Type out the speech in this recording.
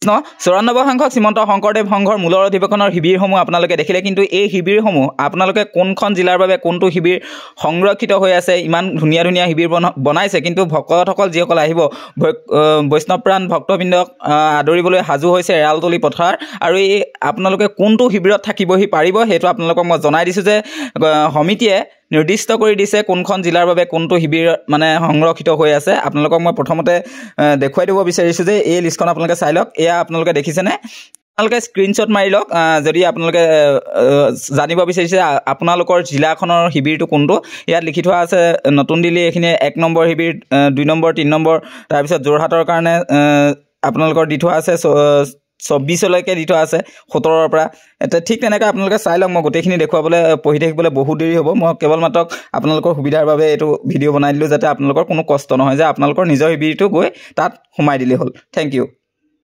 কৃষ্ণ 94 সংখ্যক শ্ৰীমন্ত শংকৰদেৱ সংঘৰ মূলৰ অধিৱেশনৰ শিবিৰসমূহ আপোনালোকে দেখিলে কিন্তু এই শিবিৰসমূহ আপোনালোকে কোনখন জিলাৰ বাবে কোনটো শিবিৰ সংৰক্ষিত হৈ আছে ইমান ধুনীয়া ধুনীয়া শিবিৰ বনাইছে কিন্তু ভকতসকল যিসকল আহিব বৈষ্ণৱপ্ৰাণ ভক্তবৃন্দক আদৰিবলৈ সাজু হৈছে এৰালতলি পথাৰ আৰু এই আপোনালোকে কোনটো শিবিৰত থাকিবহি পাৰিব সেইটো আপোনালোকক মই জনাই দিছোঁ যে সমিতিয়ে নিৰ্দিষ্ট কৰি দিছে কোনখন জিলাৰ বাবে কোনটো শিবিৰ মানে সংৰক্ষিত হৈ আছে আপোনালোকক মই প্ৰথমতে দেখুৱাই দিব বিচাৰিছোঁ যে এই লিষ্টখন আপোনালোকে চাই লওক এয়া আপোনালোকে দেখিছেনে আপোনালোকে স্ক্ৰীনশ্বট মাৰি লওক যদি আপোনালোকে জানিব বিচাৰিছে আপোনালোকৰ জিলাখনৰ শিবিৰটো কোনটো ইয়াত লিখি থোৱা আছে নতুন দিল্লী এইখিনি 1 নম্বৰ শিবিৰ 2 নম্বৰ 3 নম্বৰ তাৰপিছত যোৰহাটৰ কাৰণে আপোনালোকৰ দি থোৱা আছে 24লৈকে দি থোৱা আছে 17ৰ পৰা এটা ঠিক তেনেকৈ আপোনালোকে চাই লওক মই গোটেইখিনি দেখুৱাবলৈ পঢ়ি থাকিবলৈ বহুত দেৰি হ'ব মই কেৱল মাত্ৰ আপোনালোকৰ সুবিধাৰ বাবে এইটো ভিডিঅ' বনাই দিলোঁ যাতে আপোনালোকৰ কোনো কষ্ট নহয় যে আপোনালোকৰ নিজৰ শিবিৰটো গৈ তাত সোমাই দিলেই হ'ল থেংক ইউ